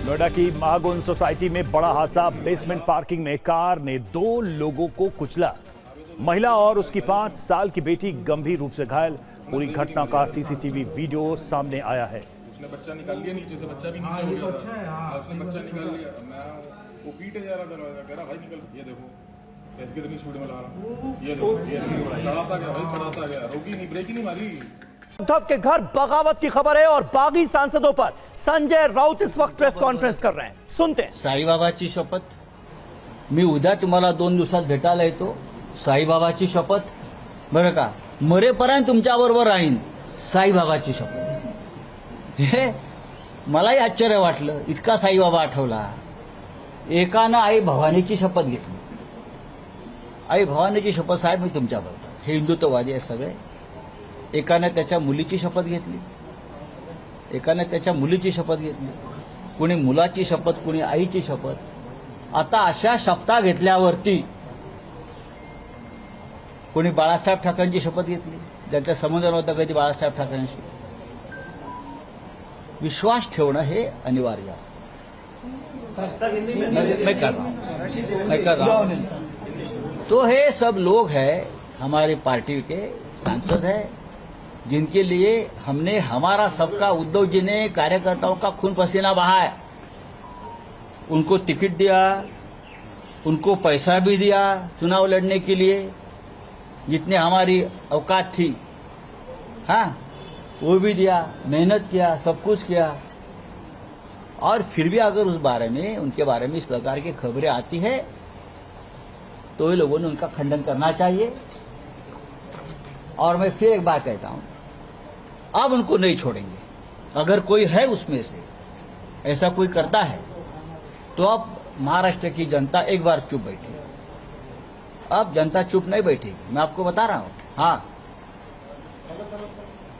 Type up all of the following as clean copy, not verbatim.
नोएडा की महागुन सोसाइटी में बड़ा हादसा। बेसमेंट पार्किंग में कार ने 2 लोगों को कुचला। महिला और उसकी 5 साल की बेटी गंभीर रूप से घायल। पूरी घटना का सीसीटीवी वीडियो सामने आया है। उसने बच्चा निकाल लिया नीचे से, बच्चा भी नीचे हो गया था। उसने बच्चा निकाल लिया। मैं वो पीटे जा रहा दरवाजा, कह रहा भाई निकल। ये देखो कितनी स्पीड में ला रहा। ये देखो चढ़ाता गया भाई, चढ़ाता गया, रोकी नहीं, ब्रेक ही नहीं मारी। उद्धव के घर बगावत की खबर है और बागी सांसदों पर संजय राउत इस वक्त प्रेस कॉन्फ्रेंस कर रहे हैं। सुनते हैं। साईबाबाची शपथ, मी उद्या तुम्हाला 2 दिवसात भेटायला येतो। साईबाबाची शपथ, बरं का, मरेपर्यंत तुमच्या बरोबर राहीन। साईबाबाची शपथ। हे मलाही आश्चर्य वाटलं, इतका साईबाबा आठवला। एकानं आई भवानीची शपथ घेतली। आई भवानीची शपथ, साहेब मी तुमच्याबरोबर। हे हिंदुत्ववादी आहेत सगळे। एकाने त्याच्या मुलीची शपथ घेतली, एकाने त्याच्या मुलीची शपथ घेतली, कुणी मुलाची शपथ, कुणी आईची शपथ। आता अशा शपथा घेतल्यावरती कोणी बाळासाहेब ठाकरेंची शपथ घेतली, ज्यांचा संबंध नव्हता कधी बाळासाहेब ठाकरेंशी। विश्वास ठेवणं हे अनिवार्य आहे। मैं कर रहा हूं। तो ये सब लोग हैं, हमारी पार्टी के सांसद हैं, जिनके लिए हमने हमारा सबका, उद्धव जी ने कार्यकर्ताओं का खून पसीना बहाया। उनको टिकट दिया, उनको पैसा भी दिया चुनाव लड़ने के लिए, जितने हमारी औकात थी, हाँ वो भी दिया, मेहनत किया, सब कुछ किया। और फिर भी अगर उस बारे में, उनके बारे में इस प्रकार की खबरें आती है तो ये लोगों ने उनका खंडन करना चाहिए। और मैं फिर एक बात कहता हूं, अब उनको नहीं छोड़ेंगे। अगर कोई है उसमें से ऐसा कोई करता है तो अब महाराष्ट्र की जनता एक बार चुप बैठेगी। अब जनता चुप नहीं बैठेगी, मैं आपको बता रहा हूं। हाँ,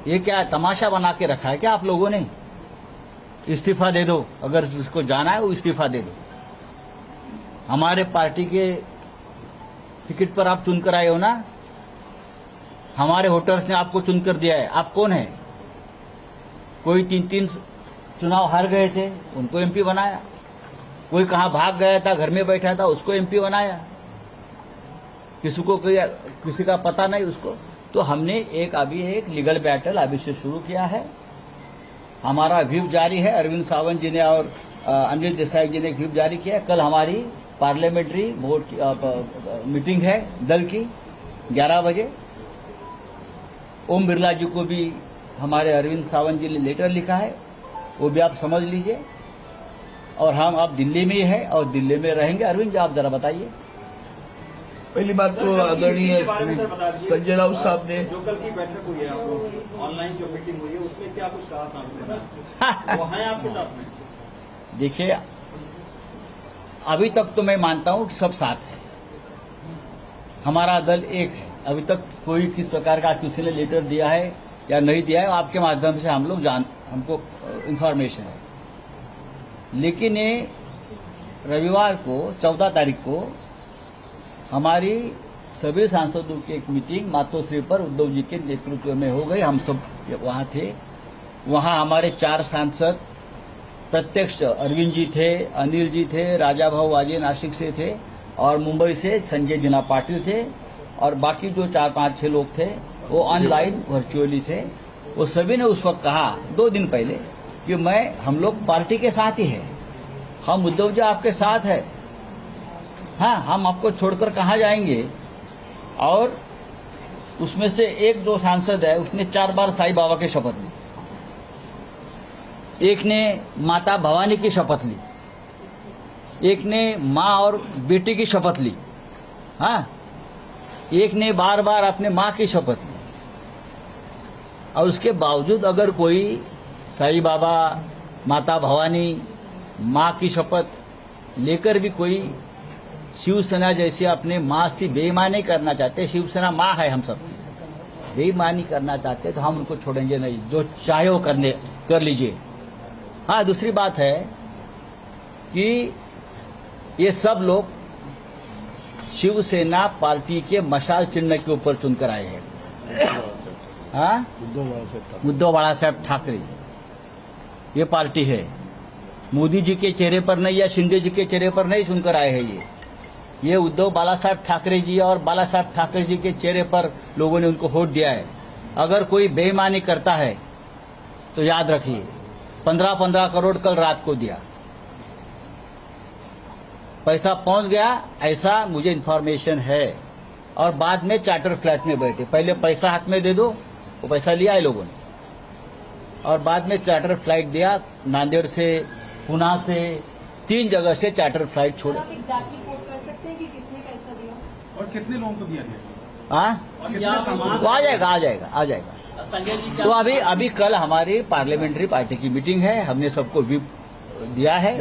ये क्या तमाशा बना के रखा है क्या आप लोगों ने? इस्तीफा दे दो, अगर जिसको जाना है वो इस्तीफा दे दो। हमारे पार्टी के टिकट पर आप चुनकर आए हो ना, हमारे वोटर्स ने आपको चुनकर दिया है। आप कौन है? कोई 3-3 चुनाव हार गए थे, उनको एमपी बनाया। कोई कहां भाग गया था, घर में बैठा था, उसको एमपी बनाया। किसी का पता नहीं उसको। तो हमने अभी एक लीगल बैटल अभी से शुरू किया है। हमारा व्हिप जारी है। अरविंद सावंत जी ने और अनिल देसाई जी ने व्हिप जारी किया। कल हमारी पार्लियामेंट्री बोर्ड मीटिंग है दल की 11 बजे। ओम बिरला जी को भी हमारे अरविंद सावंत जी ने लेटर लिखा है, वो भी आप समझ लीजिए। और हम अब दिल्ली में ही है और दिल्ली में रहेंगे। अरविंद जी, आप जरा बताइए। पहली बात तो आदरणीय संजय राउत साहब ने जो कल की बैठक हुई है, आप लोग ऑनलाइन जो मीटिंग हुई है, उसमें क्या कुछ कहा था? वो है आपके साथ में? देखिए, अभी तक तो मैं मानता हूं कि सब साथ है, हमारा दल एक है। अभी तक कोई किस प्रकार का किसी ने लेटर दिया है या नहीं दिया है, आपके माध्यम से हम लोग हमको इंफॉर्मेशन है। लेकिन ये रविवार को 14 तारीख को हमारी सभी सांसदों की एक मीटिंग मातोश्री पर उद्धव जी के नेतृत्व में हो गई। हम सब वहां थे। वहां हमारे 4 सांसद प्रत्यक्ष, अरविंद जी थे, अनिल जी थे, राजा भाऊ वाजे नासिक से थे, और मुंबई से संजय जीना पाटिल थे, और बाकी जो 4-5-6 लोग थे वो ऑनलाइन वर्चुअली थे। वो सभी ने उस वक्त कहा 2 दिन पहले कि हम लोग पार्टी के साथ ही है, हम उद्धव जी आपके साथ है, हाँ हम आपको छोड़कर कहाँ जाएंगे। और उसमें से 1-2 सांसद है, उसने 4 बार साईं बाबा की शपथ ली। एक ने माता भवानी की शपथ ली, एक ने माँ और बेटी की शपथ ली, हाँ, एक ने बार बार अपने माँ की शपथ ली। और उसके बावजूद अगर कोई साईं बाबा, माता भवानी, माँ की शपथ लेकर भी कोई शिवसेना जैसे अपने माँ से बेईमानी करना चाहते, शिवसेना माँ है हम सब, बेईमानी करना चाहते तो हम उनको छोड़ेंगे नहीं। जो चाहे वो कर लीजिए। हाँ, दूसरी बात है कि ये सब लोग शिवसेना पार्टी के मशाल चिन्ह के ऊपर चुनकर आए हैं। हाँ, उद्धव बाला साहेब ठाकरे ये पार्टी है। मोदी जी के चेहरे पर नहीं या शिंदे जी के चेहरे पर नहीं सुनकर आए हैं ये उद्धव बाला साहब ठाकरे जी और बाला साहब ठाकरे जी के चेहरे पर लोगों ने उनको वोट दिया है। अगर कोई बेईमानी करता है तो याद रखिए 15-15 करोड़ कल रात को दिया, पैसा पहुंच गया ऐसा मुझे इन्फॉर्मेशन है। और बाद में चार्टर फ्लैट में बैठे, पहले पैसा हाथ में दे दो, वो पैसा लिया है लोगों ने, और बाद में चार्टर फ्लाइट दिया। नांदेड़ से, पुणे से, 3 जगह से चार्टर फ्लाइट छोड़े। आप एग्जैक्टली कोट कर सकते हैं कि किसने कैसा दिया और कितने लोगों को दिया गया? हाँ, वो आ जाएगा। संजय जी तो अभी कल हमारी पार्लियामेंट्री पार्टी की मीटिंग है, हमने सबको व्हिप दिया है,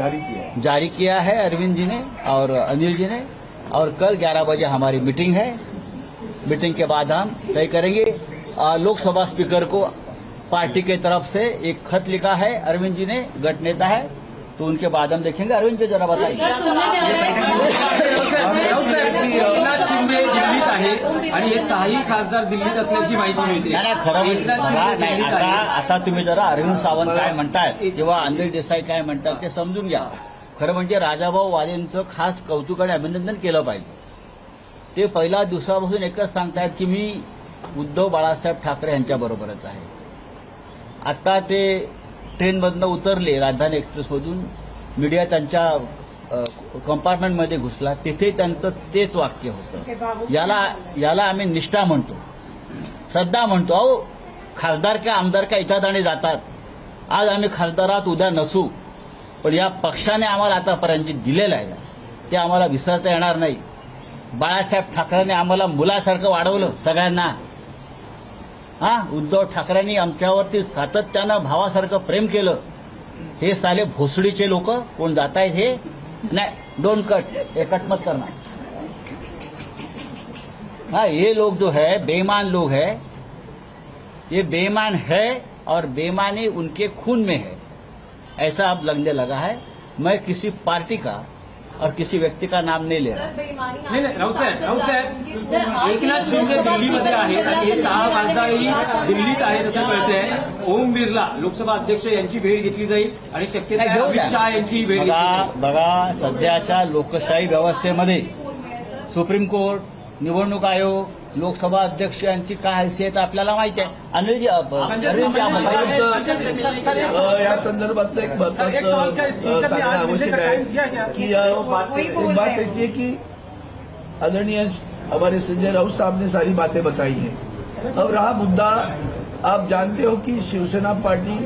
जारी किया है अरविंद जी ने और अनिल जी ने। और कल 11 बजे हमारी मीटिंग है। मीटिंग के बाद हम तय करेंगे। लोकसभा स्पीकर को पार्टी के तरफ से एक खत लिखा है अरविंद जी ने, गट नेता है, तो उनके बाद हम देखेंगे। अरविंद जी जरा बताइए। एकनाथ शिंदे दिल्लीत आहे आणि हे 6ही खासदार दिल्लीत असल्याची माहिती मिळते. नाही खरं नाही. आता तुम्ही जरा अरविंद सावंत काय म्हणतायत किंवा अनिल देसाई काय म्हणतात ते समजून घ्या. खरं म्हणजे राजाभाऊ वाजेंचं खास कौतुक आणि अभिनंदन केलं पाहिजे. ते पहिल्या दिवसापासून एकच सांगतायत की मी उद्धव बाळासाहेब ठाकरे यांच्या बरोबरच आहे. आता ते ट्रेनमधनं उतरले राजधानी एक्सप्रेसमधून, मीडिया त्यांच्या कंपार्टमेंटमध्ये घुसला, तिथे त्यांचं तेच वाक्य होतं. याला आम्ही निष्ठा म्हणतो, श्रद्धा म्हणतो. अहो खासदार का आमदार का येतात आणि जातात. आज आम्ही खासदारात उद्या नसू, पण या पक्षाने आम्हाला आतापर्यंत जे दिलेलं आहे ते आम्हाला विसरता येणार नाही. बाळासाहेब ठाकरेंनी आम्हाला मुलासारखं वाढवलं सगळ्यांना. उद्धव ठाकरेंनी आमच्यावरती सातत्यानं भावासारखं प्रेम केलं. हे साले भोसडीचे लोक कोण जात आहेत हे नहीं, डोंट कट, ये कट मत करना. हाँ, ये लोग जो है बेईमान लोग है, ये बेईमान है और बेईमानी उनके खून में है, ऐसा अब लगने लगा है. मैं किसी पार्टी का और किसी व्यक्ति का नाम नहीं ले रहा. नाही राऊत साहेब एकनाथ शिंदे दिल्लीमध्ये आहेत आणि हे 6 खासदारही दिल्लीत आहेत असं कळतंय. ओम बिर्ला लोकसभा अध्यक्ष यांची भेट घेतली जाईल आणि शक्यता आहे अमित शहा यांची भेट घेतली. बघा सध्याच्या लोकशाही व्यवस्थेमध्ये सुप्रीम कोर्ट, निवडणूक आयोग, लोकसभा अध्यक्ष यांची काय हैसियत आपल्याला माहिती आहे. अनिलजी या संदर्भात एक महत्वाचं सांगणं आवश्यक आहे की एक बात ऐसी है कि आदरणीय हमारे संजय राउत साहब ने सारी बातें बताई हैं. अब रहा मुद्दा, आप जानते हो कि शिवसेना पार्टी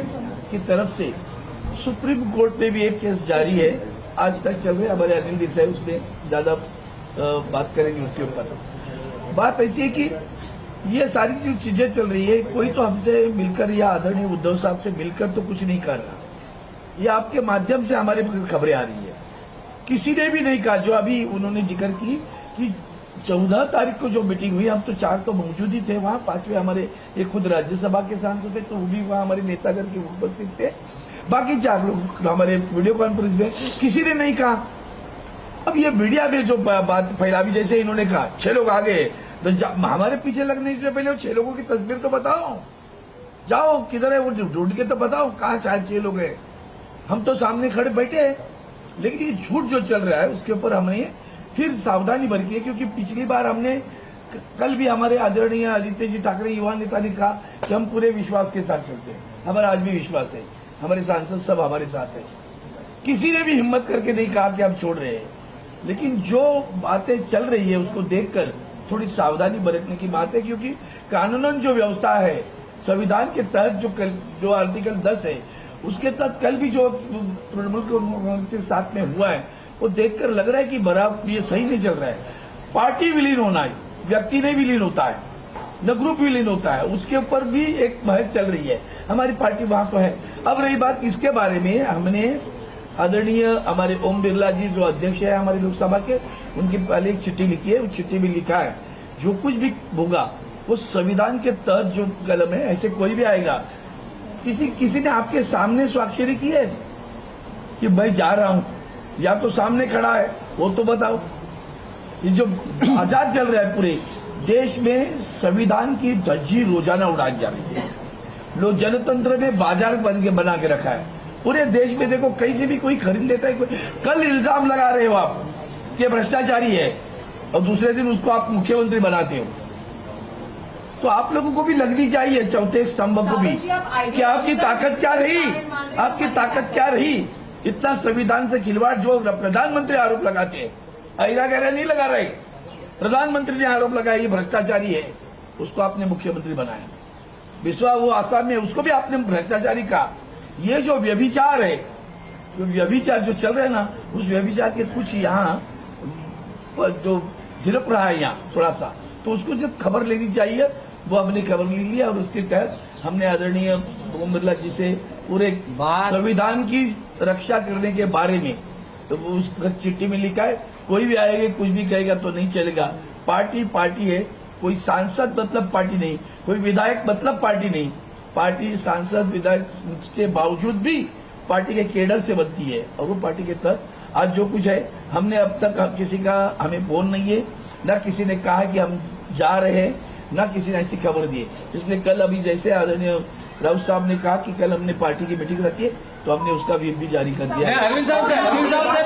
की तरफ से सुप्रीम कोर्ट में भी एक केस जारी है, आज तक चल रहे. हमारे अनिल देसाई उसमें ज्यादा बात करेंगे उसके ऊपर. बात ऐसी है कि ये सारी जो चीजें चल रही है, कोई तो हमसे मिलकर या आदरणीय उद्धव साहब से मिलकर तो कुछ नहीं कर रहा. ये आपके माध्यम से हमारे खबरें आ रही है. किसी ने भी नहीं कहा, जो अभी उन्होंने जिक्र की कि 14 तारीख को जो मीटिंग हुई, हम तो 4 तो मौजूद ही थे वहां, 5वें हमारे एक खुद राज्यसभा के सांसद थे तो वो भी वहां हमारे नेतागण के उपस्थित थे. बाकी 4 लोग हमारे वीडियो कॉन्फ्रेंस में, किसी ने नहीं कहा. अब ये मीडिया में जो बात फैला, भी जैसे इन्होंने कहा 6 लोग आ गए, तो हमारे पीछे लगने से पहले 6 लोगों की तस्वीर तो बताओ, जाओ किधर है वो ढूंढ के तो बताओ कहाँ 6 लोग हैं. हम तो सामने खड़े बैठे हैं, लेकिन ये झूठ जो चल रहा है उसके ऊपर हमें फिर सावधानी बरती है. क्योंकि पिछली बार हमने, कल भी हमारे आदरणीय आदित्य जी ठाकरे युवा नेता ने कहा कि हम पूरे विश्वास के साथ चलते हैं. हमारा आज भी विश्वास है, हमारे सांसद सब हमारे साथ है. किसी ने भी हिम्मत करके नहीं कहा कि हम छोड़ रहे हैं. लेकिन जो बातें चल रही है उसको देखकर थोड़ी सावधानी बरतने की बात है. क्योंकि कानूनन जो व्यवस्था है, संविधान के तहत जो आर्टिकल 10 है, उसके तहत कल भी जो तृणमूल कांग्रेस के साथ में हुआ है, वो देखकर लग रहा है कि बराबर ये सही नहीं चल रहा है. पार्टी विलीन होना है, व्यक्ति नहीं विलीन होता है, न ग्रुप विलीन होता है, उसके ऊपर भी एक बहस चल रही है. हमारी पार्टी वहां तो है. अब रही बात इसके बारे में, हमने आदरणीय हमारे ओम बिरला जी जो अध्यक्ष है हमारी लोकसभा के, उनकी पहले एक चिट्ठी लिखी है. उस चिट्ठी में लिखा है जो कुछ भी होगा वो संविधान के तहत जो कलम है, ऐसे कोई भी आएगा. किसी ने आपके सामने स्वाक्षरी की है कि मैं जा रहा हूं, या तो सामने खड़ा है वो तो बताओ. ये जो आजाद चल रहा है पूरे देश में, संविधान की धज्जी रोजाना उड़ाई जा रही है. लोग जनतंत्र में बाजार बना के रखा है. पूरे देश में देखो कहीं से भी कोई खरीद लेता है। कल इल्जाम लगा रहे हो आप कि भ्रष्टाचारी है और दूसरे दिन उसको आप मुख्यमंत्री बनाते हो, तो आप लोगों को भी लगनी चाहिए चौथे स्तंभ को भी कि आपकी ताकत क्या रही, आपकी ताकत क्या रही। इतना संविधान से खिलवाड़ जो प्रधानमंत्री आरोप लगाते हैं, अहिरा गहरा नहीं लगा रहे, प्रधानमंत्री ने आरोप लगाया ये भ्रष्टाचारी है, उसको आपने मुख्यमंत्री बनाया। विश्वा वो आसाम में उसको भी आपने भ्रष्टाचारी कहा। ये जो व्यभिचार है, जो व्यभिचार जो चल रहा है ना, उस व्यभिचार के कुछ यहाँ जो झिलक रहा है यहाँ थोड़ा सा, तो उसको जब खबर लेनी चाहिए वो हमने खबर ले लिया और उसके तहत हमने आदरणीय ओम बिरला जी से पूरे संविधान की रक्षा करने के बारे में तो वो उस चिट्ठी में लिखा है, कोई भी आएगा कुछ भी कहेगा तो नहीं चलेगा। पार्टी पार्टी है, कोई सांसद मतलब पार्टी नहीं, कोई विधायक मतलब पार्टी नहीं। पार्टी सांसद विधायक के बावजूद भी पार्टी के केडर से बनती है और वो पार्टी के तहत आज जो कुछ है, हमने अब तक किसी का हमें फोन नहीं है, न किसी ने कहा कि हम जा रहे हैं, न किसी ने ऐसी खबर दी है। इसलिए कल अभी जैसे आदरणीय राउत साहब ने कहा कि कल हमने पार्टी की मीटिंग रखी है तो हमने उसका व्हिप भी जारी कर दिया। अरविंद साहेब तुम्ही सांगता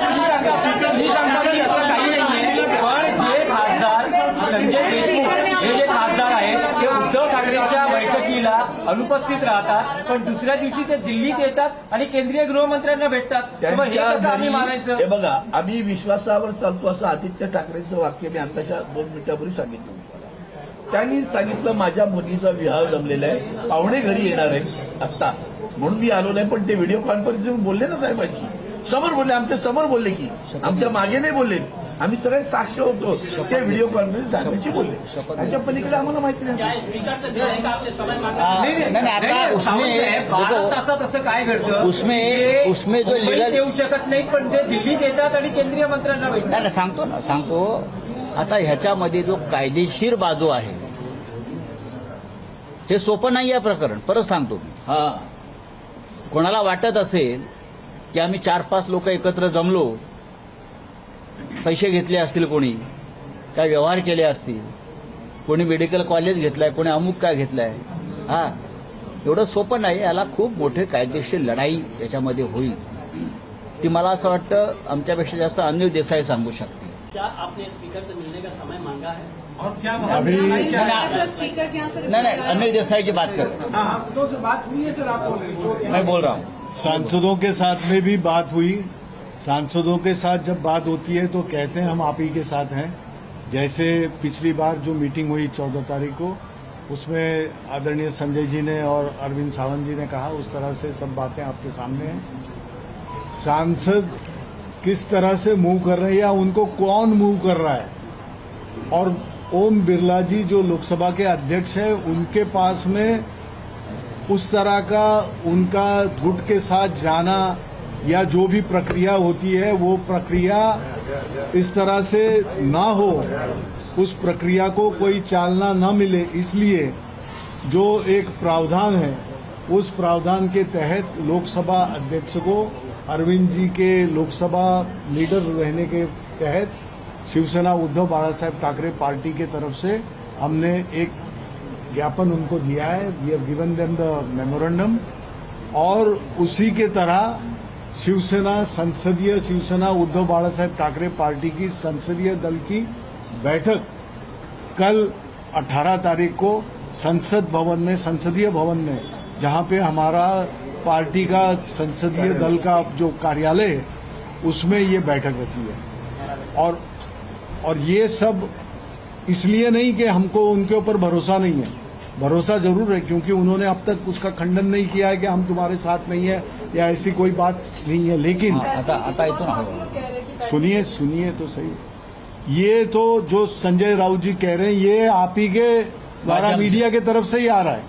की असं काही नाहीये, पण जे खासदार संजय देशमुख हे जे खासदार आहेत ते उद्धव ठाकरेंच्या बैठकीला अनुपस्थित राहतात, पण दुसऱ्या दिवशी ते दिल्लीत येतात आणि केंद्रीय गृहमंत्र्यांना भेटतात। मग हे कसं आम्ही मानायचं? हे बघा, आम्ही विश्वासावर चालतो असं आदित्य ठाकरेंचं वाक्य मी आताच्या 2 मिनिटांपूर्वी सांगितलं। त्यांनी सांगितलं माझ्या मुलीचा विवाह जमलेला आहे, पाहुणे घरी येणार आहे आत्ता, म्हणून मी आलो नाही। पण ते व्हिडिओ कॉन्फरन्सिंग बोलले ना साहेबांशी, समोर बोलले, आमच्या समोर बोलले की, आमच्या मागे नाही बोलले, आम्ही सगळे साक्ष होतो। ते व्हिडिओ कॉन्फरन्स साहेबांशी बोलले, त्याच्या पलीकडे आम्हाला माहिती नाही। उसमें जो लीगल येऊ शकत नाही, पण ते दिल्लीत येतात आणि केंद्रीय मंत्र्यांना भेटतात। नाही सांगतो आता ह्याच्यामध्ये जो कायदेशीर बाजू आहे हे सोपं नाही आहे प्रकरण। परत सांगतो मी, कोणाला वाटत असेल की आम्ही 4-5 लोक एकत्र जमलो, पैसे घेतले असतील, कोणी काय व्यवहार केले असतील, कोणी मेडिकल कॉलेज घेतलाय, कोणी अमुक काय घेतलाय, एवढं सोपं नाही। याला खूप मोठे कायदेशीर लढाई याच्यामध्ये होईल। ती मला असं वाटतं आमच्यापेक्षा जास्त अनिल देसाई सांगू शकते। क्या आपने स्पीकर से मिलने का समय मांगा है? और क्या अभी स्पीकर के यहाँ से नहीं अनिल देसाई की बात कर, सांसदों से बात हुई है सर, आप बोल रहे मैं बोल रहा हूँ। सांसदों के साथ में भी बात हुई। सांसदों के साथ जब बात होती है तो कहते हैं हम आप ही के साथ हैं। जैसे पिछली बार जो मीटिंग हुई 14 तारीख को, उसमें आदरणीय संजय जी ने और अरविंद सावंत जी ने कहा, उस तरह से सब बातें आपके सामने हैं। सांसद किस तरह से मूव कर रहे हैं या उनको कौन मूव कर रहा है, और ओम बिरला जी जो लोकसभा के अध्यक्ष हैं उनके पास में उस तरह का उनका गुट के साथ जाना या जो भी प्रक्रिया होती है वो प्रक्रिया इस तरह से ना हो, उस प्रक्रिया को कोई चालना ना मिले, इसलिए जो एक प्रावधान है उस प्रावधान के तहत लोकसभा अध्यक्ष को अरविंद जी के लोकसभा लीडर रहने के तहत शिवसेना उद्धव बाला साहेब ठाकरे पार्टी के तरफ से हमने एक ज्ञापन उनको दिया है। We have given them the memorandum, और उसी के तरह शिवसेना उद्धव बाला साहेब ठाकरे पार्टी की संसदीय दल की बैठक कल 18 तारीख को संसदीय भवन में जहां पे हमारा पार्टी का संसदीय दल का जो कार्यालय है उसमें ये बैठक रखी है। और ये सब इसलिए नहीं कि हमको उनके ऊपर भरोसा नहीं है, भरोसा जरूर है, क्योंकि उन्होंने अब तक उसका खंडन नहीं किया है कि हम तुम्हारे साथ नहीं है या ऐसी कोई बात नहीं है। लेकिन सुनिए तो सही, ये तो जो संजय राउत जी कह रहे हैं ये आप ही के द्वारा मीडिया की तरफ से ही आ रहा है,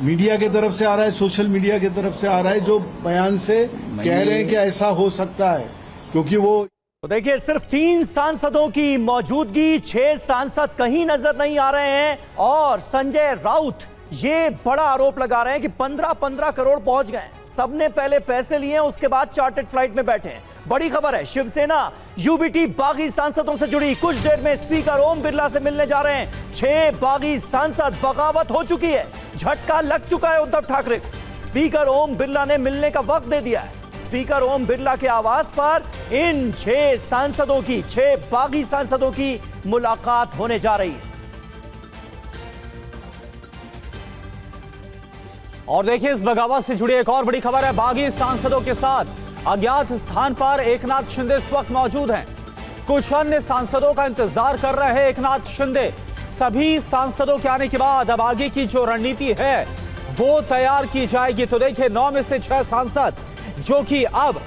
मीडिया की तरफ से आ रहा है, सोशल मीडिया की तरफ से आ रहा है, जो बयान से कह रहे हैं कि ऐसा हो सकता है, क्योंकि वो तो देखिए सिर्फ 3 सांसदों की मौजूदगी, 6 सांसद कहीं नजर नहीं आ रहे हैं, और संजय राउत ये बड़ा आरोप लगा रहे हैं कि 15-15 करोड़ पहुंच गए। सबने पहले पैसे लिए हैं, उसके बाद चार्टर्ड फ्लाइट में बैठे हैं। बड़ी खबर है, शिवसेना यूबीटी बागी सांसदों से जुड़ी, कुछ देर में स्पीकर ओम बिरला से मिलने जा रहे हैं। 6 बागी सांसद, बगावत हो चुकी है, झटका लग चुका है उद्धव ठाकरे को। स्पीकर ओम बिरला ने मिलने का वक्त दे दिया है। स्पीकर ओम बिरला के आवास पर इन 6 सांसदों की, 6 बागी सांसदों की मुलाकात होने जा रही है। और देखिए, इस बगावत से जुड़ी एक और बड़ी खबर है। बागी सांसदों के साथ अज्ञात स्थान पर एकनाथ शिंदे इस वक्त मौजूद हैं। कुछ अन्य सांसदों का इंतजार कर रहे हैं एकनाथ शिंदे। सभी सांसदों के आने के बाद अब आगे की जो रणनीति है वो तैयार की जाएगी। तो देखिए, 9 में से 6 सांसद जो कि अब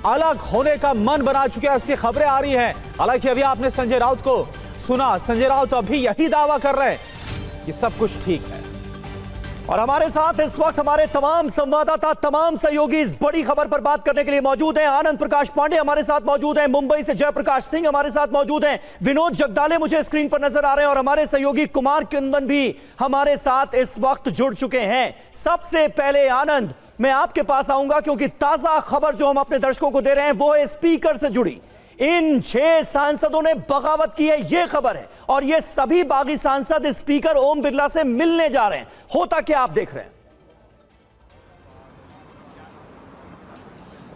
अलग होने का मन बना चुके हैं, ऐसी खबरें आ रही हैं। हालांकि अभी आपने संजय राउत को सुना, संजय राउत अभी यही दावा कर रहे हैं कि सब कुछ ठीक है। और हमारे साथ इस वक्त हमारे तमाम संवाददाता, तमाम सहयोगी इस बड़ी खबर पर बात करने के लिए मौजूद हैं। आनंद प्रकाश पांडे हमारे साथ मौजूद हैं, मुंबई से जयप्रकाश सिंह हमारे साथ मौजूद हैं, विनोद जगदाले मुझे स्क्रीन पर नजर आ रहे हैं, और हमारे सहयोगी कुमार कुंदन भी हमारे साथ इस वक्त जुड़ चुके हैं। सबसे पहले आनंद, मैं आपके पास आऊंगा क्योंकि ताजा खबर जो हम अपने दर्शकों को दे रहे हैं वो है स्पीकर से जुड़ी। इन 6 सांसदों ने बगावत की है, यह खबर है, और ये सभी बागी सांसद स्पीकर ओम बिरला से मिलने जा रहे हैं। होता क्या आप देख रहे हैं?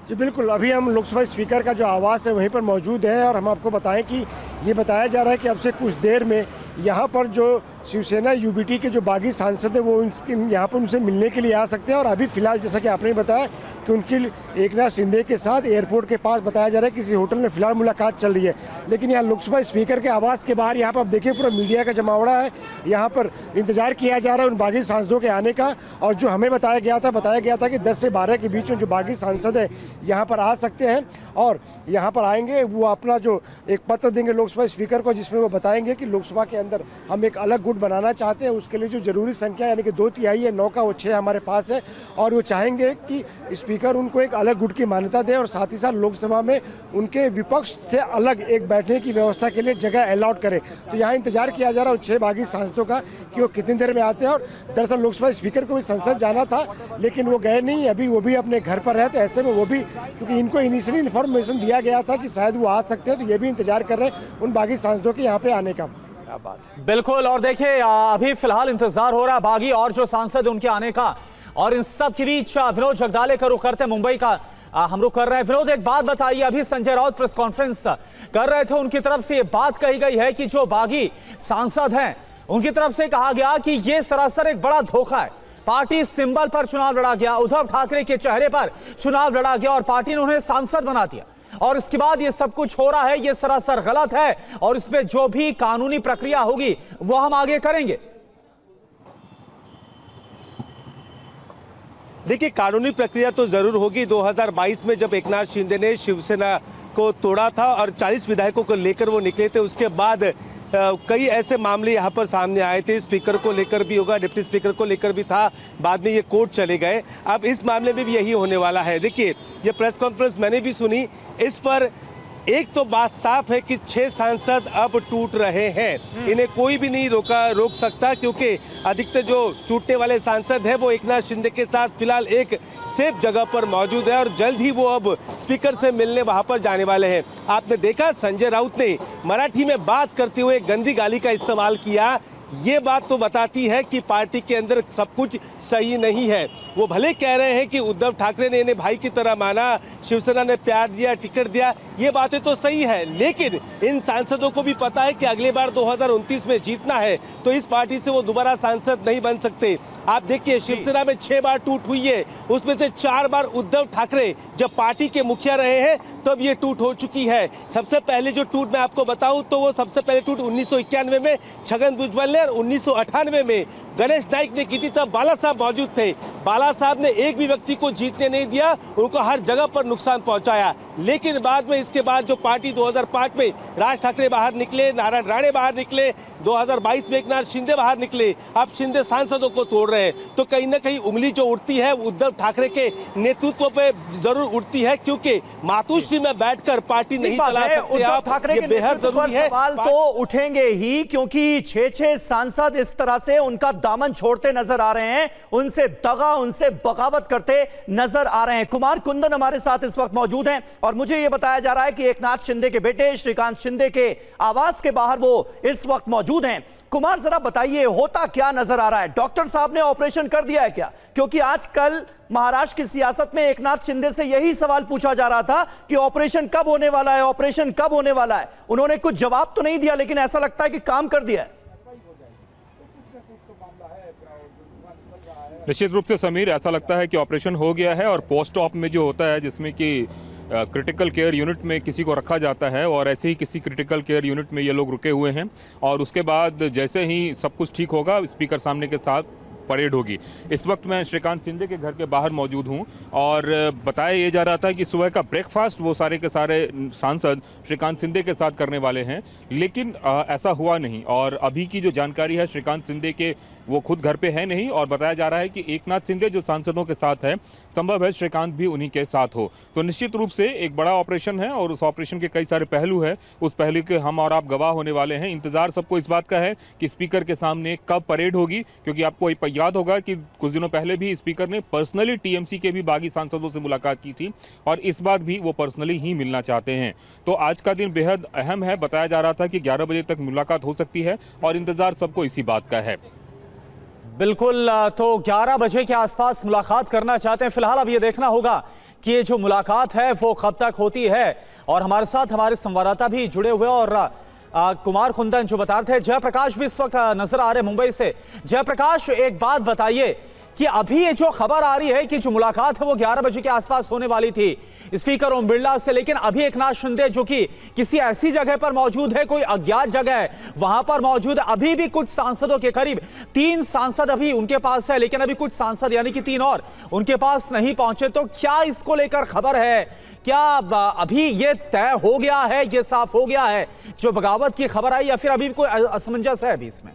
जी बिल्कुल, अभी हम लोकसभा स्पीकर का जो आवास है वहीं पर मौजूद है, और हम आपको बताएं कि ये बताया जा रहा है कि अब से कुछ देर में यहाँ पर जो शिवसेना यूबीटी के जो बागी सांसद हैं वो यहाँ पर उनसे मिलने के लिए आ सकते हैं। और अभी फिलहाल जैसा कि आपने बताया कि उनकी एकनाथ शिंदे के साथ एयरपोर्ट के पास बताया जा रहा है किसी होटल में फिलहाल मुलाकात चल रही है। लेकिन यहाँ लोकसभा स्पीकर के आवास के बाहर यहाँ पर आप देखिए पूरा मीडिया का जमावड़ा है। यहाँ पर इंतजार किया जा रहा है उन बागी सांसदों के आने का, और जो हमें बताया गया था कि 10 से 12 के बीच में जो बागी सांसद है यहाँ पर आ सकते हैं, और यहाँ पर आएंगे वो अपना जो एक पत्र देंगे लोकसभा स्पीकर को, जिसमें वो बताएंगे कि लोकसभा के अंदर हम एक अलग गुट बनाना चाहते हैं। उसके लिए जो जरूरी संख्या यानी कि 2/3 है, 9 का वो 6 हमारे पास है, और वो चाहेंगे कि स्पीकर उनको एक अलग गुट की मान्यता दे, और साथ ही साथ लोकसभा में उनके विपक्ष से अलग एक बैठने की व्यवस्था के लिए जगह अलॉट करे। तो यहाँ इंतजार किया जा रहा है 6 बागी सांसदों का कि वो कितनी देर में आते हैं। और दरअसल लोकसभा स्पीकर को भी संसद जाना था, लेकिन वो गए नहीं, अभी वो भी अपने घर पर है। तो ऐसे में वो भी, चूंकि इनको इनिशियली इन्फॉर्मेशन दिया गया था कि शायद वो आ सकते हैं, तो ये भी इंतजार कर रहे हैं उन बागी सांसदों के यहाँ पे आने का। क्या बात है। बिल्कुल, और देखिए अभी फिलहाल इंतजार हो रहा है बागी और जो सांसद उनके आने का, और इन सब के बीच विनोद जगदाले का रुख करते मुंबई का हम रुख कर रहे हैं। विनोद, एक बात बताइए, अभी संजय राउत प्रेस कॉन्फ्रेंस कर रहे थे, उनकी तरफ से ये बात कही गई है कि जो बागी सांसद हैं उनकी तरफ से कहा गया कि ये सरासर एक बड़ा धोखा है। पार्टी सिंबल पर चुनाव लड़ा गया, उद्धव ठाकरे के चेहरे पर चुनाव लड़ा गया और पार्टी ने उन्हें सांसद बना दिया, और इसके बाद ये सब कुछ हो रहा है, ये सरासर गलत है, और इसमें जो भी कानूनी प्रक्रिया होगी वो हम आगे करेंगे। देखिए, कानूनी प्रक्रिया तो जरूर होगी। 2022 में जब एकनाथ शिंदे ने शिवसेना को तोड़ा था और 40 विधायकों को लेकर वो निकले थे, उसके बाद कई ऐसे मामले यहाँ पर सामने आए थे। स्पीकर को लेकर भी होगा, डिप्टी स्पीकर को लेकर भी था, बाद में ये कोर्ट चले गए। अब इस मामले में भी यही होने वाला है। देखिए, ये प्रेस कॉन्फ्रेंस मैंने भी सुनी, इस पर एक तो बात साफ है कि 6 सांसद अब टूट रहे हैं, इन्हें कोई भी नहीं रोक सकता, क्योंकि अधिकतर जो टूटने वाले सांसद हैं वो एकनाथ शिंदे के साथ फिलहाल एक सेफ जगह पर मौजूद है, और जल्द ही वो अब स्पीकर से मिलने वहां पर जाने वाले हैं। आपने देखा संजय राउत ने मराठी में बात करते हुए गंदी गाली का इस्तेमाल किया। ये बात तो बताती है कि पार्टी के अंदर सब कुछ सही नहीं है। वो भले कह रहे हैं कि उद्धव ठाकरे ने इन्हें भाई की तरह माना, शिवसेना ने प्यार दिया, टिकट दिया, ये बातें तो सही है, लेकिन इन सांसदों को भी पता है कि अगली बार 2029 में जीतना है, तो इस पार्टी से वो दोबारा सांसद नहीं बन सकते। आप देखिए, शिवसेना में 6 बार टूट हुई है, उसमें से 4 बार उद्धव ठाकरे जब पार्टी के मुखिया रहे हैं तब ये टूट हो चुकी है। सबसे पहले जो टूट मैं आपको बताऊं तो वो सबसे पहले टूट 1991 में छगन भुजबल ने, और 1998 में गणेश नाइक ने की थी, तब बाला साहब मौजूद थे। बाला साहब ने एक भी व्यक्ति को जीतने नहीं दिया, उनको हर जगह पर नुकसान पहुंचाया। लेकिन बाद में, इसके बाद जो पार्टी 2005 में राज ठाकरे बाहर निकले, नारायण राणे बाहर निकले, 2022 में एकनाथ शिंदे बाहर निकले, अब शिंदे सांसदों को तोड़ रहे हैं, तो कहीं ना कहीं उंगली जो उठती है उद्धव ठाकरे के नेतृत्व पे जरूर उठती है, क्योंकि मातोश्री में बैठकर पार्टी नहीं चला सकते आप, ये बेहद जरूरी है। सवाल तो उठेंगे ही, क्योंकि 6 सांसद इस तरह से उनका दामन छोड़ते नजर आ रहे हैं, उनसे दगा, उनसे बगावत करते नजर आ रहे हैं। कुमार कुंदन हमारे साथ इस वक्त मौजूद हैं और मुझे यह बताया जा रहा है कि एकनाथ शिंदे के बेटे श्रीकांत शिंदे के आवास के बाहर वो इस वक्त मौजूद हैं। कुमार, जरा बताइए होता क्या नजर आ रहा है? डॉक्टर साहब ने ऑपरेशन कर दिया है क्या? क्योंकि आजकल महाराष्ट्र की सियासत में एकनाथ शिंदे से यही सवाल पूछा जा रहा था कि ऑपरेशन कब होने वाला है, ऑपरेशन कब होने वाला है। उन्होंने कुछ जवाब तो नहीं दिया, लेकिन ऐसा लगता है कि काम कर दिया है। निश्चित रूप से समीर, ऐसा लगता है कि ऑपरेशन हो गया है और पोस्ट ऑप में जो होता है, जिसमें कि क्रिटिकल केयर यूनिट में किसी को रखा जाता है, और ऐसे ही किसी क्रिटिकल केयर यूनिट में ये लोग रुके हुए हैं। और उसके बाद जैसे ही सब कुछ ठीक होगा, स्पीकर सामने के साथ परेड होगी। इस वक्त मैं श्रीकांत शिंदे के घर के बाहर मौजूद हूं और बताया ये जा रहा था कि सुबह का ब्रेकफास्ट वो सारे के सारे सांसद श्रीकांत शिंदे के साथ करने वाले हैं, लेकिन ऐसा हुआ नहीं। और अभी की जो जानकारी है, श्रीकांत शिंदे के वो खुद घर पे है नहीं, और बताया जा रहा है कि एकनाथ शिंदे जो सांसदों के साथ है, संभव है श्रीकांत भी उन्हीं के साथ हो। तो निश्चित रूप से एक बड़ा ऑपरेशन है और उस ऑपरेशन के कई सारे पहलू है। उस पहलू के हम और आप गवाह होने वाले हैं। इंतजार सबको इस बात का है कि स्पीकर के सामने कब परेड होगी, क्योंकि आपको याद होगा कि कुछ दिनों पहले भी स्पीकर ने पर्सनली टीएमसी के भी बागी सांसदों से मुलाकात की थी और इस बार भी वो पर्सनली ही मिलना चाहते हैं। तो आज का दिन बेहद अहम है। बताया जा रहा था कि 11 बजे तक मुलाकात हो सकती है और इंतजार सबको इसी बात का है। बिल्कुल, तो 11 बजे के आसपास मुलाकात करना चाहते हैं। फिलहाल अब ये देखना होगा कि ये जो मुलाकात है वो कब तक होती है। और हमारे साथ हमारे संवाददाता भी जुड़े हुए और कुमार कुंदन जो बता रहे थे, जयप्रकाश भी इस वक्त नजर आ रहे मुंबई से। जयप्रकाश, एक बात बताइए कि अभी ये जो खबर आ रही है कि जो मुलाकात है वो 11 बजे के आसपास होने वाली थी स्पीकर ओम बिरला से, लेकिन अभी एकनाथ शिंदे जो कि किसी ऐसी जगह पर मौजूद है, कोई अज्ञात जगह है, वहां पर मौजूद है। अभी भी कुछ सांसदों के करीब 3 सांसद अभी उनके पास है, लेकिन अभी कुछ सांसद यानी कि 3 और उनके पास नहीं पहुंचे। तो क्या इसको लेकर खबर है? क्या अभी ये तय हो गया है, ये साफ हो गया है जो बगावत की खबर आई, या फिर अभी कोई असमंजस है अभी इसमें?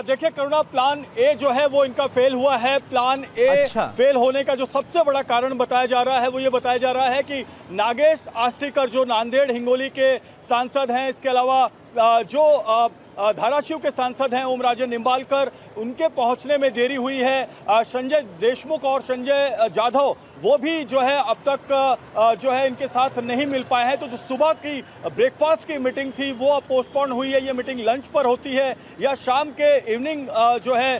देखिए करुणा, प्लान ए जो है वो इनका फेल हुआ है। प्लान ए फेल होने का जो सबसे बड़ा कारण बताया जा रहा है वो ये बताया जा रहा है कि नागेश आष्टीकर जो नांदेड़ हिंगोली के सांसद हैं, इसके अलावा जो धाराशिव के सांसद हैं ओमराजे निंबालकर, उनके पहुंचने में देरी हुई है। संजय देशमुख और संजय जाधव वो भी जो है अब तक जो है इनके साथ नहीं मिल पाए हैं। तो जो सुबह की ब्रेकफास्ट की मीटिंग थी वो अब पोस्टपोन हुई है। ये मीटिंग लंच पर होती है या शाम के इवनिंग जो है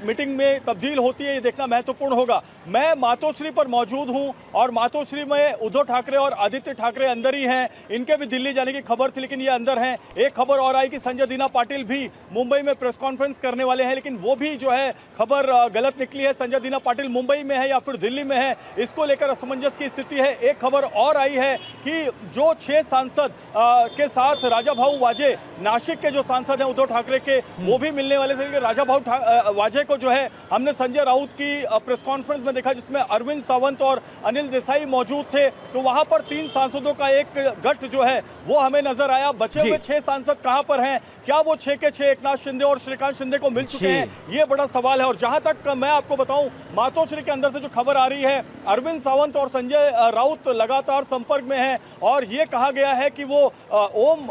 मीटिंग में तब्दील होती है, ये देखना महत्वपूर्ण होगा। मैं मातोश्री पर मौजूद हूं और मातोश्री में उद्धव ठाकरे और आदित्य ठाकरे अंदर ही हैं। इनके भी दिल्ली जाने की खबर थी, लेकिन ये अंदर हैं। एक खबर और आई कि संजय दीना पाटिल भी मुंबई में प्रेस कॉन्फ्रेंस करने वाले हैं, लेकिन वो भी जो है खबर गलत निकली है। संजय दीना पाटिल मुंबई में है या फिर दिल्ली में है, इसको लेकर असमंजस की स्थिति है। एक खबर और आई है कि जो 6 सांसद के साथ राजा भाऊ वाजे, नासिक के जो सांसद हैं उद्धव ठाकरे के, वो भी मिलने वाले थे। राजा भाऊ वाजे को जो है हमने संजय राउत की प्रेस कॉन्फ्रेंस में देखा, जिसमें अरविंद सावंत और अनिल देसाई मौजूद थे। तो वहां पर 3 सांसदों का एक गठ जो है वो हमें नजर आया। बचे हुए 6 सांसद कहां पर हैं? क्या वो 6 के 6 एकनाथ शिंदे और श्रीकांत शिंदे को मिल चुके हैं? ये बड़ा सवाल है। और जहां तक मैं आपको बताऊं, मातोश्री के अंदर से जो खबर आ रही है, अरविंद सावंत और संजय राउत लगातार संपर्क में हैं और ये कहा गया है कि वो ओम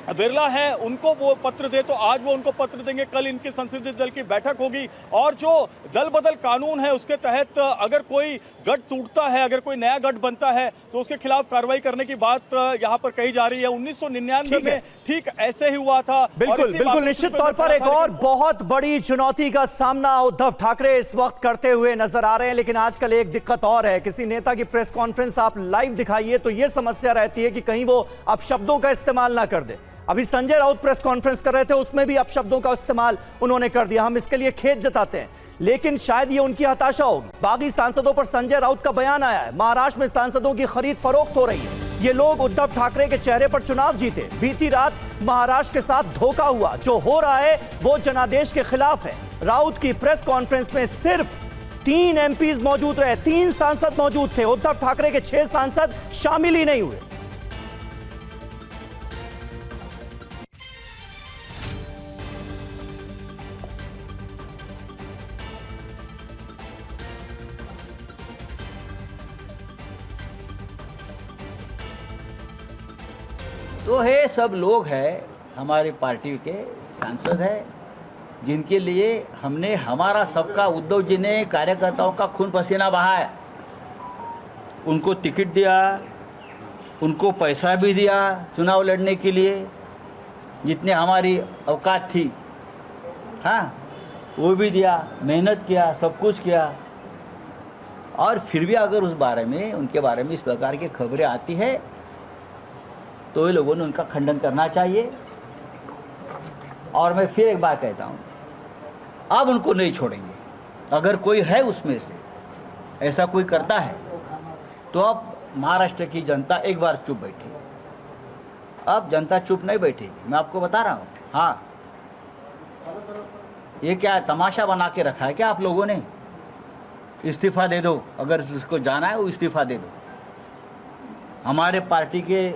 बिरला है उनको वो पत्र दे, तो आज वो उनको पत्र देंगे। कल इनके संसदीय दल की बैठक होगी और जो दल बदल कानून है उसके तहत अगर कोई गठ टूटता है, अगर कोई नया गठ बनता है तो उसके खिलाफ कार्रवाई करने की बात यहाँ पर कही जा रही है। 1999 में ठीक ऐसे ही हुआ था। बिल्कुल निश्चित तौर पर एक और बहुत बड़ी चुनौती का सामना उद्धव ठाकरे इस वक्त करते हुए नजर आ रहे हैं। लेकिन आजकल एक दिक्कत और है, किसी नेता की प्रेस कॉन्फ्रेंस आप लाइव दिखाइए तो यह समस्या रहती है कि कहीं वो अपशब्दों का इस्तेमाल ना कर दे। अभी संजय राउत प्रेस कॉन्फ्रेंस कर रहे थे, उसमें भी अपशब्दों का इस्तेमाल उन्होंने कर दिया। हम इसके लिए खेद जताते हैं, लेकिन शायद ये उनकी हताशा होगी। बागी सांसदों पर संजय राउत का बयान आया है, महाराष्ट्र में सांसदों की खरीद फरोख्त हो रही है। ये लोग उद्धव ठाकरे के चेहरे पर चुनाव जीते। बीती रात महाराष्ट्र के साथ धोखा हुआ। जो हो रहा है वो जनादेश के खिलाफ है। राउत की प्रेस कॉन्फ्रेंस में सिर्फ 3 एमपीज मौजूद रहे, 3 सांसद मौजूद थे। उद्धव ठाकरे के 6 सांसद शामिल ही नहीं हुए। तो ये सब लोग हैं हमारी पार्टी के सांसद हैं जिनके लिए हमने हमारा सबका उद्धव जी ने कार्यकर्ताओं का खून पसीना बहाया, उनको टिकट दिया, उनको पैसा भी दिया चुनाव लड़ने के लिए, जितने हमारी औकात थी, हाँ वो भी दिया, मेहनत किया, सब कुछ किया। और फिर भी अगर उस बारे में, उनके बारे में इस प्रकार की खबरें आती है तो ये लोगों ने उनका खंडन करना चाहिए। और मैं फिर एक बात कहता हूँ, अब उनको नहीं छोड़ेंगे। अगर कोई है उसमें से ऐसा कोई करता है तो अब महाराष्ट्र की जनता एक बार चुप बैठी, अब जनता चुप नहीं बैठेगी, मैं आपको बता रहा हूँ। हाँ, ये क्या तमाशा बना के रखा है क्या आप लोगों ने? इस्तीफा दे दो, अगर जिसको जाना है वो इस्तीफा दे दो। हमारे पार्टी के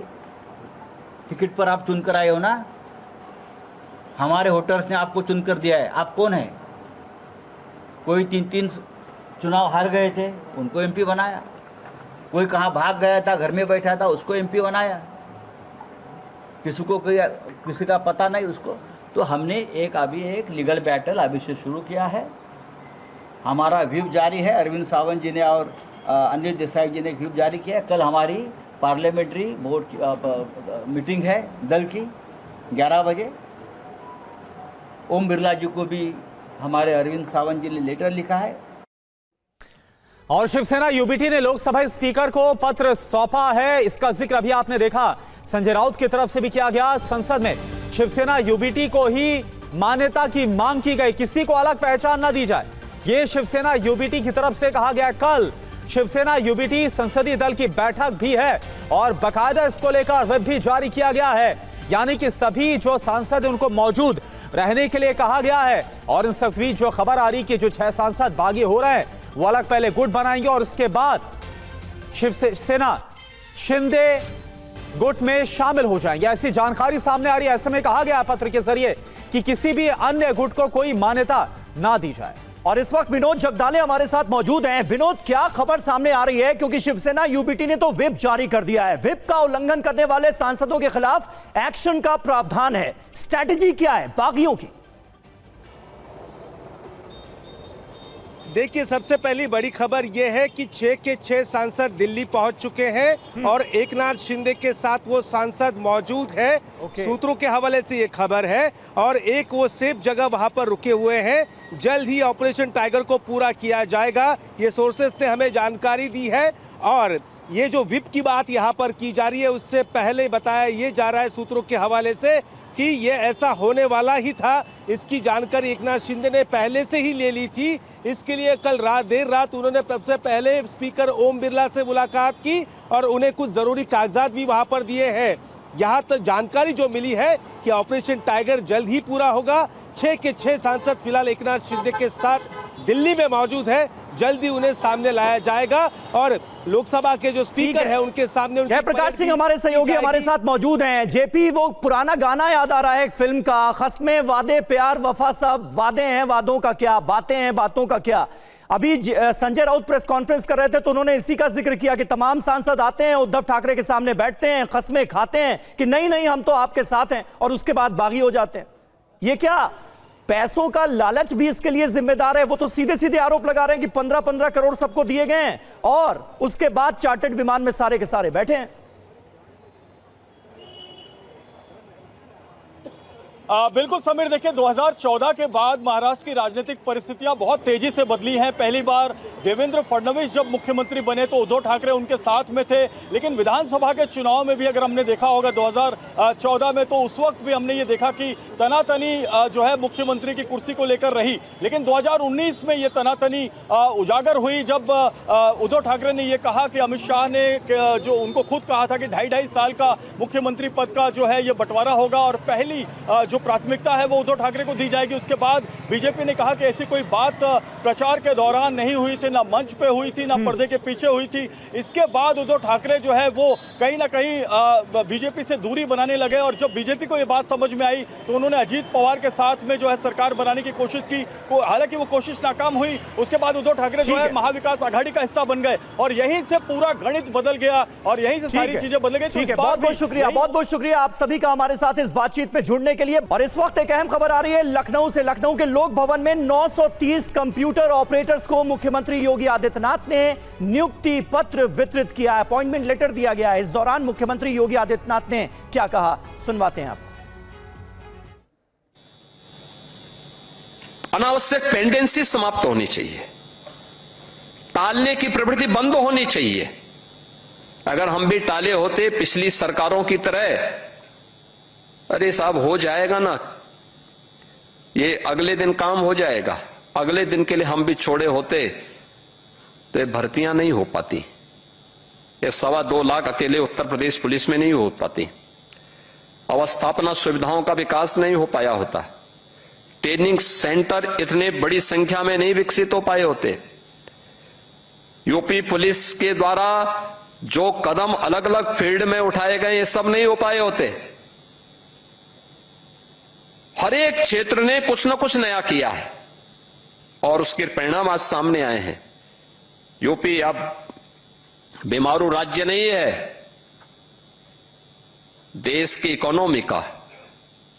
टिकट पर आप चुनकर आए हो ना, हमारे वोटर्स ने आपको चुनकर दिया है। आप कौन है? कोई 3-3 चुनाव हार गए थे, उनको एमपी बनाया। कोई कहाँ भाग गया था, घर में बैठा था, उसको एमपी बनाया। किसी का पता नहीं उसको। तो हमने अभी एक लीगल बैटल अभी से शुरू किया है। हमारा व्हिप जारी है, अरविंद सावंत जी ने और अनिल देसाई जी ने व्हिप जारी किया है। कल हमारी पार्लियामेंट्री बोर्ड की मीटिंग है दल की 11 बजे। ओम बिरला जी को भी हमारे अरविंद सावंत जी ने लेटर लिखा है। और शिवसेना यूबीटी ने लोकसभा स्पीकर को पत्र सौंपा है। इसका जिक्र अभी आपने देखा संजय राउत की तरफ से भी किया गया। संसद में शिवसेना यूबीटी को ही मान्यता की मांग की गई, किसी को अलग पहचान न दी जाए, ये शिवसेना यूबीटी की तरफ से कहा गया। कल शिवसेना यूबीटी संसदीय दल की बैठक भी है और बाकायदा इसको लेकर व्हिप भी जारी किया गया है, यानी कि सभी जो सांसद हैं उनको मौजूद रहने के लिए कहा गया है। और इन सब बीच जो खबर आ रही कि जो 6 सांसद बागी हो रहे हैं वो अलग पहले गुट बनाएंगे और उसके बाद शिवसेना शिंदे गुट में शामिल हो जाएंगे, ऐसी जानकारी सामने आ रही है। ऐसे में कहा गया पत्र के जरिए कि किसी भी अन्य गुट को कोई मान्यता ना दी जाए। और इस वक्त विनोद जगदाले हमारे साथ मौजूद हैं। विनोद, क्या खबर सामने आ रही है? क्योंकि शिवसेना यूबीटी ने तो व्हिप जारी कर दिया है, व्हिप का उल्लंघन करने वाले सांसदों के खिलाफ एक्शन का प्रावधान है। स्ट्रैटेजी क्या है बागियों की? देखिए, सबसे पहली बड़ी खबर यह है कि 6 के 6 सांसद दिल्ली पहुंच चुके हैं और एकनाथ शिंदे के साथ वो सांसद मौजूद है। सूत्रों के हवाले से ये खबर है और एक वो सेफ जगह वहां पर रुके हुए हैं। जल्द ही ऑपरेशन टाइगर को पूरा किया जाएगा, ये सोर्सेस ने हमें जानकारी दी है। और ये जो व्हिप की बात यहाँ पर की जा रही है, उससे पहले बताया ये जा रहा है सूत्रों के हवाले से कि ये ऐसा होने वाला ही था। इसकी जानकारी एकनाथ शिंदे ने पहले से ही ले ली थी। इसके लिए कल देर रात उन्होंने सबसे पहले स्पीकर ओम बिरला से मुलाकात की और उन्हें कुछ जरूरी कागजात भी वहां पर दिए हैं। यहाँ तक जानकारी जो मिली है कि ऑपरेशन टाइगर जल्द ही पूरा होगा। 6 के 6 सांसद फिलहाल एकनाथ शिंदे के साथ दिल्ली में मौजूद है, जल्दी उन्हें सामने लाया जाएगा और लोकसभा के जो स्पीकर है उनके सामने। जयप्रकाश सिंह हमारे सहयोगी हमारे साथ मौजूद हैं। जेपी, वो पुराना गाना याद आ रहा है एक फिल्म का, खस्मे वादे प्यार वफा सब वादे हैं, वादों का क्या, बातें हैं बातों का क्या। अभी संजय राउत प्रेस कॉन्फ्रेंस कर रहे थे तो उन्होंने इसी का जिक्र किया कि तमाम सांसद आते हैं, उद्धव ठाकरे के सामने बैठते हैं, खस्मे खाते हैं कि नहीं नहीं हम तो आपके साथ हैं, और उसके बाद बागी हो जाते हैं। ये क्या पैसों का लालच भी इसके लिए जिम्मेदार है? वो तो सीधे सीधे आरोप लगा रहे हैं कि 15-15 करोड़ सबको दिए गए हैं और उसके बाद चार्टर्ड विमान में सारे के सारे बैठे हैं। बिल्कुल समीर, देखिए 2014 के बाद महाराष्ट्र की राजनीतिक परिस्थितियां बहुत तेजी से बदली हैं। पहली बार देवेंद्र फडणवीस जब मुख्यमंत्री बने तो उद्धव ठाकरे उनके साथ में थे, लेकिन विधानसभा के चुनाव में भी अगर हमने देखा होगा 2014 में, तो उस वक्त भी हमने ये देखा कि तनातनी जो है मुख्यमंत्री की कुर्सी को लेकर रही। लेकिन 2019 में ये तनातनी उजागर हुई जब उद्धव ठाकरे ने ये कहा कि अमित शाह ने जो उनको खुद कहा था कि 2.5 साल का मुख्यमंत्री पद का जो है ये बंटवारा होगा और पहली जो जो प्राथमिकता है वो उद्धव ठाकरे को दी जाएगी। उसके बाद बीजेपी ने कहा कि ऐसी कोई बात प्रचार के दौरान नहीं हुई थी, ना मंच पे हुई थी, ना पर्दे के पीछे हुई थी। इसके बाद उद्धव ठाकरे जो है वो कहीं ना कहीं बीजेपी से दूरी बनाने लगे और जब बीजेपी को ये बात समझ में आई तो उन्होंने अजीत पवार के साथ में जो है सरकार बनाने की कोशिश की। हालांकि वो कोशिश नाकाम हुई। उसके बाद उद्धव ठाकरे जो है महाविकास आघाड़ी का हिस्सा बन गए और यहीं से पूरा गणित बदल गया और यहीं से सारी चीजें बदल गई। ठीक है, बहुत बहुत शुक्रिया, बहुत बहुत शुक्रिया आप सभी का हमारे साथ इस बातचीत में जुड़ने के लिए। और इस वक्त एक अहम खबर आ रही है लखनऊ से। लखनऊ के लोक भवन में 930 कंप्यूटर ऑपरेटर्स को मुख्यमंत्री योगी आदित्यनाथ ने नियुक्ति पत्र वितरित किया है, अपॉइंटमेंट लेटर दिया गया है। इस दौरान मुख्यमंत्री योगी आदित्यनाथ ने क्या कहा, सुनवाते हैं आप। अनावश्यक पेंडेंसी समाप्त होनी चाहिए, टालने की प्रवृत्ति बंद होनी चाहिए। अगर हम भी टाले होते पिछली सरकारों की तरह, अरे साहब हो जाएगा ना, ये अगले दिन काम हो जाएगा, अगले दिन के लिए हम भी छोड़े होते तो भर्तियां नहीं हो पाती। ये 2.25 लाख अकेले उत्तर प्रदेश पुलिस में नहीं हो पाती। अवस्थापना सुविधाओं का विकास नहीं हो पाया होता। ट्रेनिंग सेंटर इतने बड़ी संख्या में नहीं विकसित हो पाए होते। यूपी पुलिस के द्वारा जो कदम अलग अलग फील्ड में उठाए गए ये सब नहीं हो पाए होते। हर एक क्षेत्र ने कुछ न कुछ नया किया है और उसके परिणाम आज सामने आए हैं। यूपी अब बीमारू राज्य नहीं है, देश की इकोनॉमी का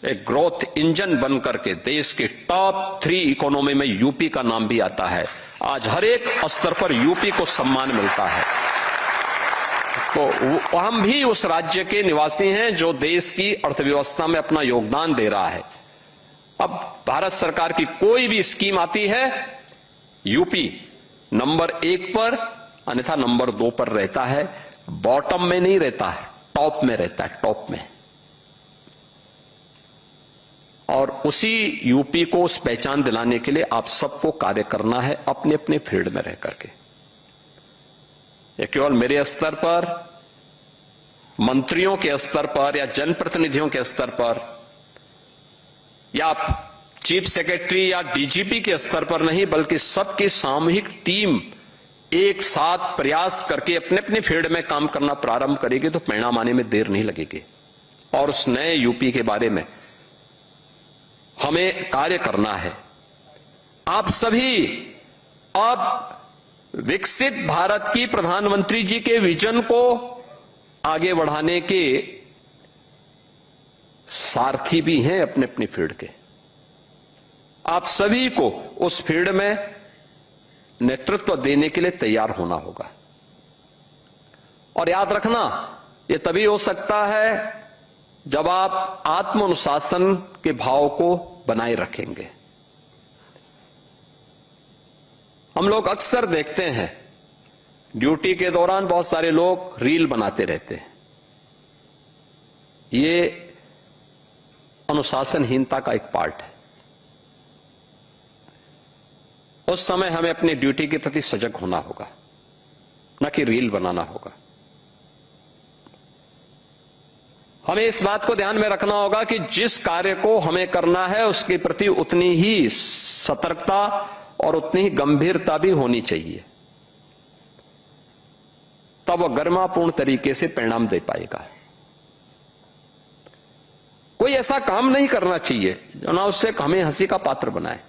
एक ग्रोथ इंजन बनकर के देश के टॉप 3 इकोनॉमी में यूपी का नाम भी आता है। आज हर एक स्तर पर यूपी को सम्मान मिलता है। तो हम भी उस राज्य के निवासी हैं जो देश की अर्थव्यवस्था में अपना योगदान दे रहा है। अब भारत सरकार की कोई भी स्कीम आती है, यूपी नंबर 1 पर अन्यथा नंबर 2 पर रहता है। बॉटम में नहीं रहता है, टॉप में रहता है, टॉप में। और उसी यूपी को उस पहचान दिलाने के लिए आप सबको कार्य करना है अपने अपने फील्ड में रह करके। यह केवल मेरे स्तर पर, मंत्रियों के स्तर पर या जनप्रतिनिधियों के स्तर पर या चीफ सेक्रेटरी या डीजीपी के स्तर पर नहीं, बल्कि सबकी सामूहिक टीम एक साथ प्रयास करके अपने अपने फील्ड में काम करना प्रारंभ करेगी तो परिणाम आने में देर नहीं लगेगी। और उस नए यूपी के बारे में हमें कार्य करना है। आप सभी अब विकसित भारत की प्रधानमंत्री जी के विजन को आगे बढ़ाने के सारथी भी हैं अपने अपने फील्ड के। आप सभी को उस फील्ड में नेतृत्व देने के लिए तैयार होना होगा। और याद रखना, यह तभी हो सकता है जब आप आत्म अनुशासन के भाव को बनाए रखेंगे। हम लोग अक्सर देखते हैं ड्यूटी के दौरान बहुत सारे लोग रील बनाते रहते हैं। ये अनुशासनहीनता का एक पार्ट है। उस समय हमें अपनी ड्यूटी के प्रति सजग होना होगा, न कि रील बनाना होगा। हमें इस बात को ध्यान में रखना होगा कि जिस कार्य को हमें करना है उसके प्रति उतनी ही सतर्कता और उतनी ही गंभीरता भी होनी चाहिए, तब वह गरिमापूर्ण तरीके से परिणाम दे पाएगा। कोई ऐसा काम नहीं करना चाहिए जो ना उससे हमें हंसी का पात्र बनाए।